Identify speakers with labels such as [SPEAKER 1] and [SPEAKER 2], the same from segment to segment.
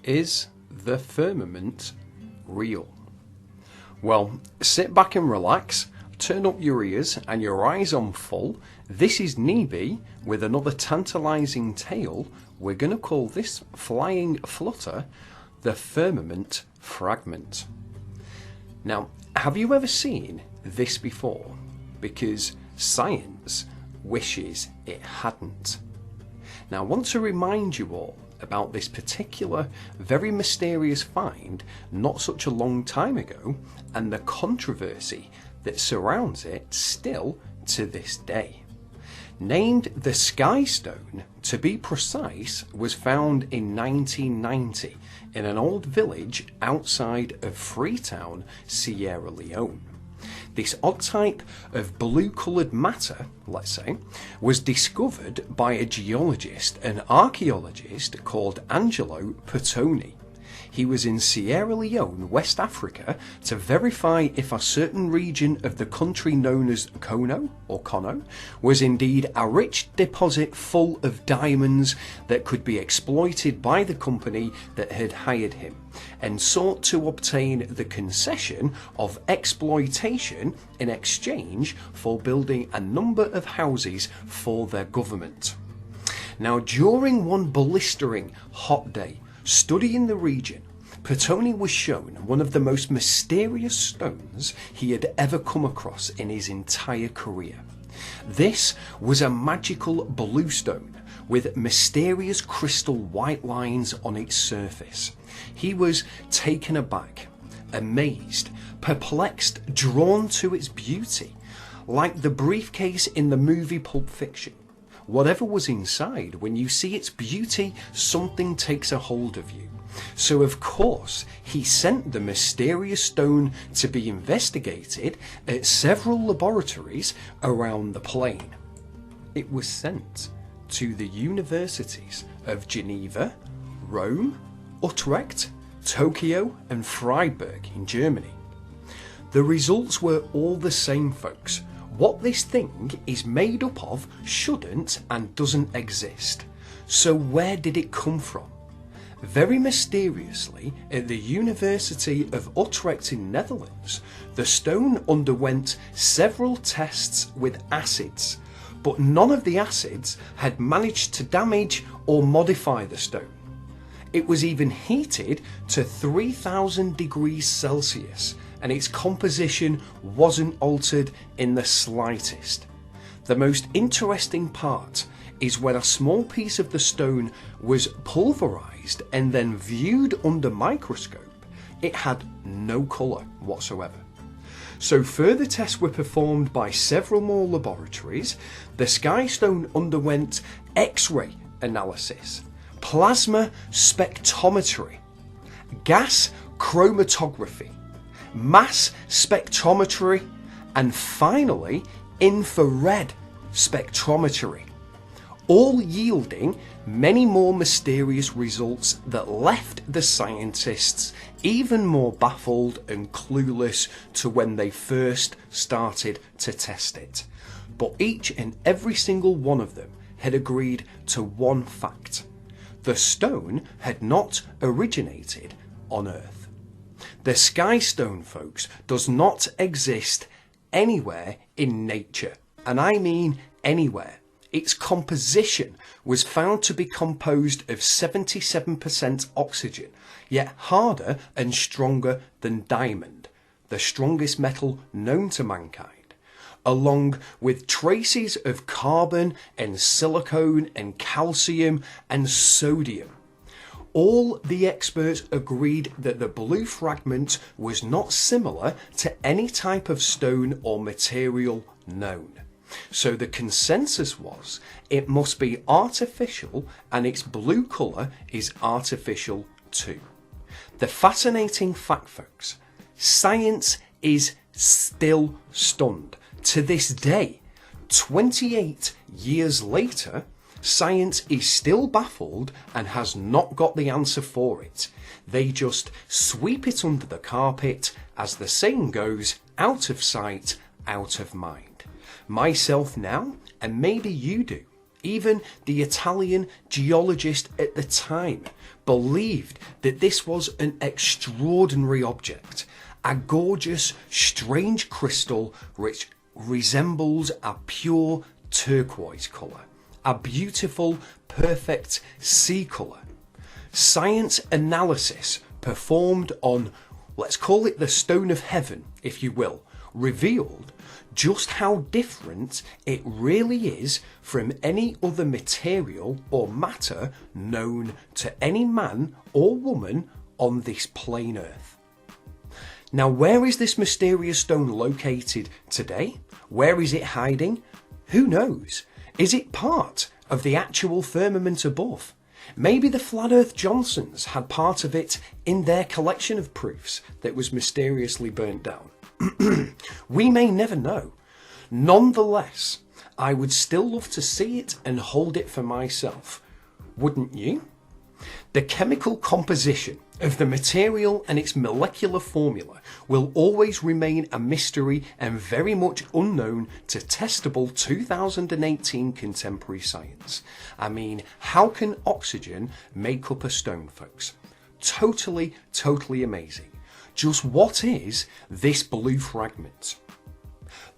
[SPEAKER 1] Is the firmament real? Well, sit back and relax, turn up your ears and your eyes on full. This is Neeby with another tantalising tale. We're going to call this flying flutter the Firmament Fragment. Now, have you ever seen this before? Because science wishes it hadn't. Now, I want to remind you all about this particular very mysterious find not such a long time ago and the controversy that surrounds it still to this day. Named the Sky Stone, to be precise, was found in 1990 in an old village outside of Freetown, Sierra Leone. This odd type of blue-coloured matter, let's say, was discovered by a geologist and archaeologist called Angelo Pertoni. He was in Sierra Leone, West Africa, to verify if a certain region of the country known as Kono was indeed a rich deposit full of diamonds that could be exploited by the company that had hired him, and sought to obtain the concession of exploitation in exchange for building a number of houses for their government. Now, during one blistering hot day, studying the region, Pertoni was shown one of the most mysterious stones he had ever come across in his entire career. This was a magical blue stone with mysterious crystal white lines on its surface. He was taken aback, amazed, perplexed, drawn to its beauty, like the briefcase in the movie Pulp Fiction. Whatever was inside, when you see its beauty, something takes a hold of you. So of course he sent the mysterious stone to be investigated at several laboratories around the plain. It was sent to the universities of Geneva, Rome, Utrecht, Tokyo and Freiburg in Germany. The results were all the same, folks. What this thing is made up of shouldn't and doesn't exist. So where did it come from? Very mysteriously, at the University of Utrecht in Netherlands, the stone underwent several tests with acids, but none of the acids had managed to damage or modify the stone. It was even heated to 3000 degrees Celsius, and its composition wasn't altered in the slightest. The most interesting part is when a small piece of the stone was pulverized and then viewed under microscope, it had no colour whatsoever. So further tests were performed by several more laboratories. The Sky Stone underwent X-ray analysis, plasma spectrometry, gas chromatography, mass spectrometry, and finally infrared spectrometry, all yielding many more mysterious results that left the scientists even more baffled and clueless to when they first started to test it. But each and every single one of them had agreed to one fact: the stone had not originated on Earth. The Sky Stone, folks, does not exist anywhere in nature, and I mean anywhere. Its composition was found to be composed of 77% oxygen, yet harder and stronger than diamond, the strongest metal known to mankind, along with traces of carbon and silicone and calcium and sodium. All the experts agreed that the blue fragment was not similar to any type of stone or material known. So the consensus was it must be artificial, and its blue colour is artificial too. The fascinating fact, folks, science is still stunned. To this day, 28 years later, science is still baffled and has not got the answer for it. They just sweep it under the carpet, as the saying goes, out of sight, out of mind. Myself now, and maybe you do, Even the Italian geologist at the time believed that this was an extraordinary object, a gorgeous, strange crystal which resembles a pure turquoise colour, a beautiful, perfect sea colour. Science analysis performed on, let's call it the stone of heaven, if you will, revealed just how different it really is from any other material or matter known to any man or woman on this plain earth. Now, where is this mysterious stone located today? Where is it hiding? Who knows? Is it part of the actual firmament above? Maybe the Flat Earth Johnsons had part of it in their collection of proofs that was mysteriously burnt down. We may never know. Nonetheless, I would still love to see it and hold it for myself. Wouldn't you? The chemical composition of the material and its molecular formula will always remain a mystery and very much unknown to testable 2018 contemporary science. I mean, how can oxygen make up a stone, folks? Totally amazing. Just what is this blue fragment?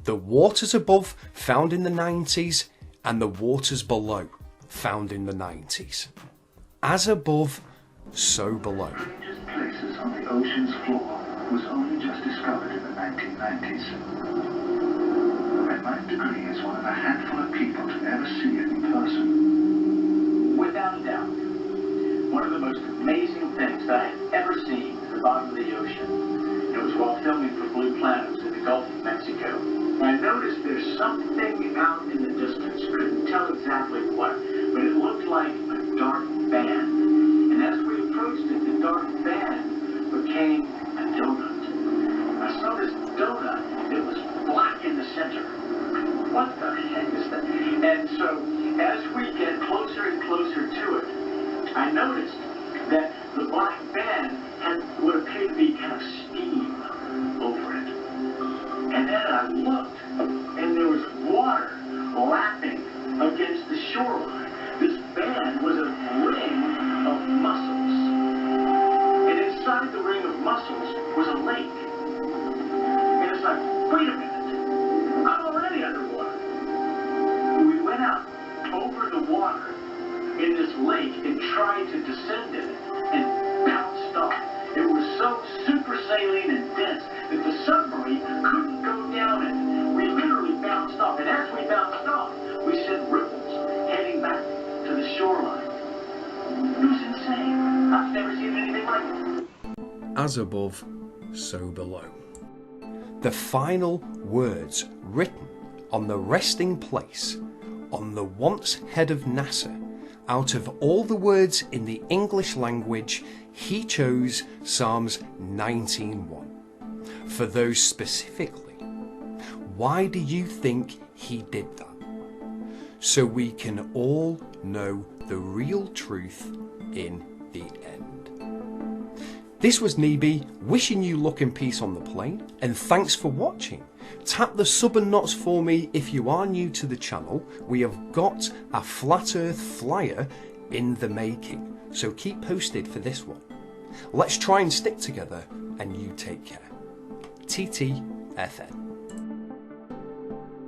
[SPEAKER 1] The waters above found in the 90s and the waters below found in the 90s. As above, so below.
[SPEAKER 2] The strangest places on the ocean's floor was only just discovered in the 1990s. I might agree as one of a handful of people to ever see it in person.
[SPEAKER 3] Without a doubt, one of the most amazing things that I have ever seen at the bottom of the ocean. It was while filming for Blue Planet in the Gulf of Mexico. I noticed there's something out in the distance. Couldn't tell exactly what, but it looked like a dark band. And as we approached it, the dark band became a donut. I saw this donut. It was black in the center. What the heck is that? And so, as we get closer and closer to it, I noticed that the black band had what appeared to be kind of steam over it. And then I looked, and there was water lapping against the shoreline. This band was a ring of mussels. And inside the ring of mussels was a lake. And it's like, wait a minute, I'm already underwater. We went out over the water in this lake and tried to descend in it and bounced off. It was so super saline and dense that the submarine couldn't go down it. We literally bounced off, and as we bounced off, we sent ripples heading back to the shoreline. It was insane. I've never seen anything like it.
[SPEAKER 1] As above, so below. The final words written on the resting place on the once head of NASA. Out of all the words in the English language, he chose Psalms 19:1. For those specifically, why do you think he did that? So we can all know the real truth in the end. This was Neeby, wishing you luck and peace on the plane, and thanks for watching. Tap the sub and knots for me if you are new to the channel. We have got a flat earth flyer in the making, so keep posted for this one. Let's try and stick together, and you take care. TTFN.